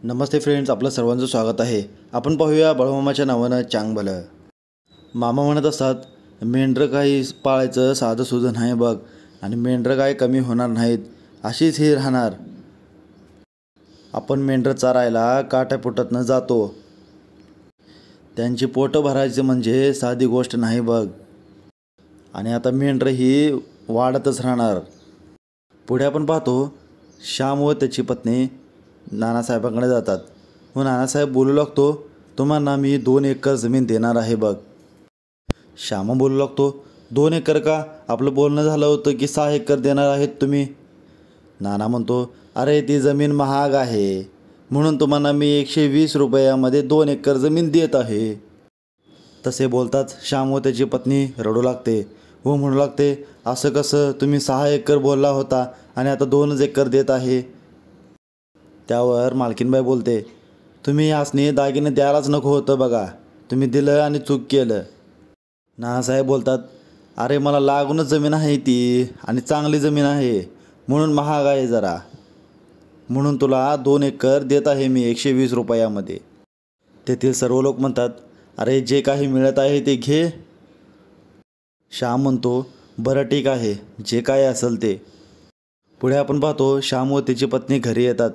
नमस्ते friends, आपलं सर्वांचं स्वागत आहे. आपण पाहूया बळमामाच्या नावानं चांगभलं. मामा म्हणत असतात, मेंढरं काही पाळायचं साधं सुधं नाही बघ, आणि मेंढरं काय कमी होणार नाहीत, अशीच ही राहणार. आपण मेंढरं चारायला काट्यापोटातनं जातो, त्यांची पोटं भरायचं म्हणजे साधी गोष्ट नाही बघ. आणि आता मेंढरं ही वाढतच राहणार. पुढे आपण पाहतो, श्याम व त्याची पत्नी नानासाहेबांकडे जातात व नानासाहेब बोलू लागतो, तुम्हाला मी 2 एकर जमीन देणार आहे बघ. श्याम बोलू लागतो, 2 एकर का? आपलं बोलणं झालं होतं की 6 एकर देणार आहेत तुम्ही. नाना म्हणतो, अरे ती जमीन महाग आहे म्हणून तुम्हाला मी 120 रुपयामध्ये 2 एकर जमीन देत आहे. तसे बोलताच श्याम व त्याची पत्नी रडू लागते व म्हणू लागते, असं कसं, तुम्ही 6 एकर बोलला होता आणि आता 2 एकर देत आहे. त्यावर मालकीनबाई बोलते, तुम्ही यासनी दागिने द्यायलाच नको होतं बघा, तुम्ही दिलं आणि चूक केलं. नानासाहेब बोलतात, अरे मला लागूनच जमीन आहे ती आणि चांगली जमीन आहे म्हणून महाग आहे जरा, म्हणून तुला 2 एकर देत आहे मी 120 रुपयामध्ये. तेथील सर्व लोक म्हणतात, अरे जे काही मिळत आहे ते घे. श्याम म्हणतो, बरं ठीक आहे, जे काय असेल ते. पुढे आपण पाहतो, श्याम व त्याची पत्नी घरी येतात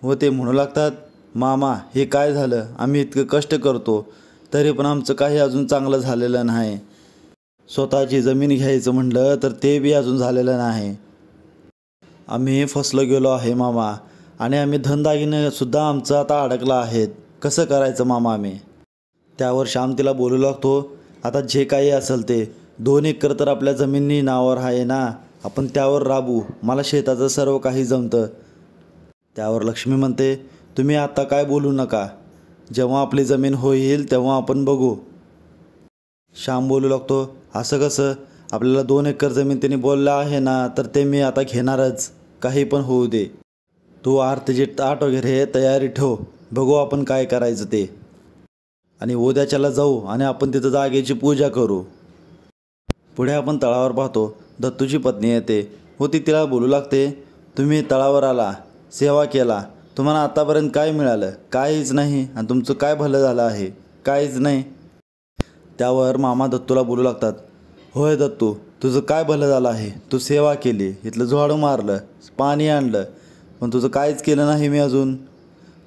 व ते म्हणू लागतात, मामा हे काय झालं, आम्ही इतकं कष्ट करतो तरी पण आमचं काही अजून चांगलं झालेलं नाही. स्वतःची जमीन घ्यायचं म्हटलं तर ते बी अजून झालेलं नाही. आम्ही फसलो गेलो आहे मामा, आणि आम्ही धनदागिनेसुद्धा आमचं आता अडकलं आहेत, कसं करायचं मामा आम्ही. त्यावर श्याम तिला बोलू लागतो, आता जे काही असेल ते 2 एकर तर आपल्या जमिनी नावावर आहे ना, आपण त्यावर राबू, मला शेताचं सर्व काही जमतं. त्यावर लक्ष्मी म्हणते, तुम्ही आता काय बोलू नका, जेव्हा आपली जमीन होईल तेव्हा आपण बघू. श्याम बोलू लागतो, असं कसं, आपल्याला 2 एकर जमीन त्यांनी बोललं आहे ना, तर ते मी आता घेणारच, काही पण होऊ दे. तू आरतीची ताट वगैरे तयारी ठेव, बघू आपण काय करायचं ते, आणि उद्याच्याला जाऊ आणि आपण तिथं जागेची पूजा करू. पुढे आपण तळावर पाहतो, दत्तूची पत्नी येते व ती तिला बोलू लागते, तुम्ही तळावर आला, सेवा केला, तुम्हाला आतापर्यंत काय मिळालं? काहीच नाही, आणि तुमचं काय भलं झालं आहे? काहीच नाही. त्यावर मामा दत्तूला बोलू लागतात, होय दत्तू, तुझं काय भलं झालं आहे? तू सेवा केली, इथलं झाडू मारलं, पाणी आणलं, पण तुझं काहीच केलं नाही मी अजून.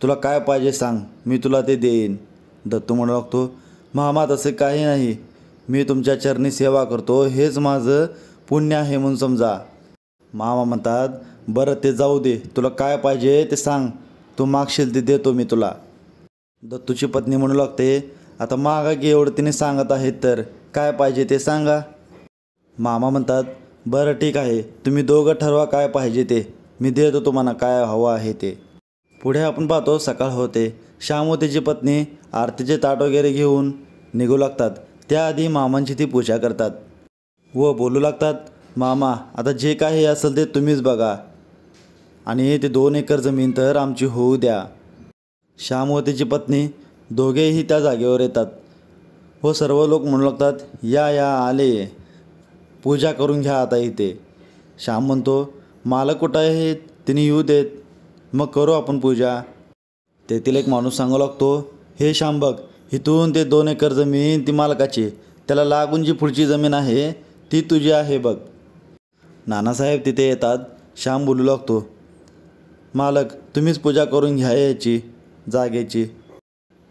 तुला काय पाहिजे सांग, मी तुला ते देईन. दत्तू म्हणू लागतो, मामा तसे काही नाही, मी तुमच्या चरणी सेवा करतो, हेच माझं पुण्य आहे म्हणून समजा. मामा म्हणतात, बरं ते जाऊ दे, तुला काय पाहिजे ते सांग, तू मागशील ते देतो मी तुला. दत्तूची पत्नी म्हणू लागते, आता मागा की, एवढं तिने सांगत आहेत तर काय पाहिजे ते सांगा. मामा म्हणतात, बरं ठीक आहे, तुम्ही दोघं ठरवा काय पाहिजे ते, मी देतो तुम्हाला काय हवं आहे ते. पुढे आपण पाहतो, सकाळ होते. श्याम व त्याची पत्नी आरतीचे ताट वगैरे घेऊन निघू लागतात. त्याआधी मामांची ती पूजा करतात व बोलू लागतात, मामा आता जे काही असेल ते तुम्हीच बघा, आणि ते 2 एकर जमीन तर आमची होऊ द्या. श्याम व त्याची पत्नी दोघेही त्या जागेवर येतात व सर्व लोक म्हणू लागतात, या या आले, पूजा करून घ्या आता इथे. श्याम म्हणतो, मालक कुठं आहेत, तिने येऊ देत, मग करू आपण पूजा. तेथील एक माणूस सांगू लागतो, हे श्याम बघ, इथून ते 2 एकर जमीन ती मालकाची, त्याला लागून जी पुढची जमीन आहे ती तुझी आहे बघ. नानासाहेब तिथे येतात. श्याम बोलू लागतो, मालक तुम्हीच पूजा करून घ्या याची जागेची.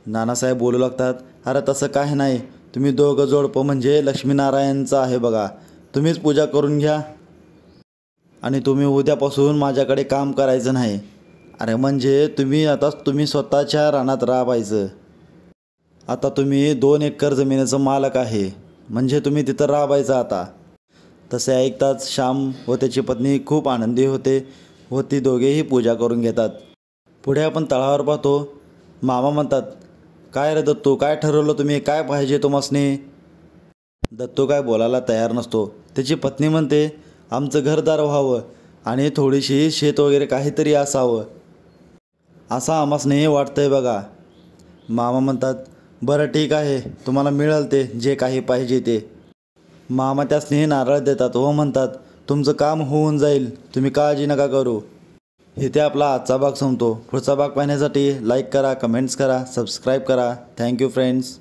नानासाहेब बोलू लागतात, अरे तसं काय नाही, तुम्ही दोघं जोडपं म्हणजे लक्ष्मीनारायणचं आहे बघा, तुम्हीच पूजा करून घ्या, आणि तुम्ही उद्यापासून माझ्याकडे काम करायचं नाही. अरे म्हणजे तुम्ही स्वतःच्या रानात राबायचं. आता तुम्ही 2 एकर जमिनीचं मालक आहे म्हणजे तुम्ही तिथं राबायचं आता. तसे ऐकताच श्याम व त्याची पत्नी खूप आनंदी होते व ती दोघेही पूजा करून घेतात. पुढे आपण तळावर पाहतो. मामा म्हणतात, काय रे दत्तू, काय ठरवलं तुम्ही, काय पाहिजे तुम्हासनी? दत्तू काय बोलायला तयार नसतो. त्याची पत्नी म्हणते, आमचं घरदार व्हावं आणि थोडीशी शेत वगैरे काहीतरी असावं, असं आम्हासनी वाटतंय बघा. मामा म्हणतात, बरं ठीक आहे, तुम्हाला मिळेल ते जे काही पाहिजे ते. मामा त्यासनी नारळ देतात व म्हणतात, तुमचं काम होऊन जाईल, तुम्ही काळजी नका करू. इथे आपला आजचा भाग संपतो. पुढचा भाग पाहण्यासाठी लाईक करा, कमेंट्स करा, सबस्क्राईब करा. Thank you friends.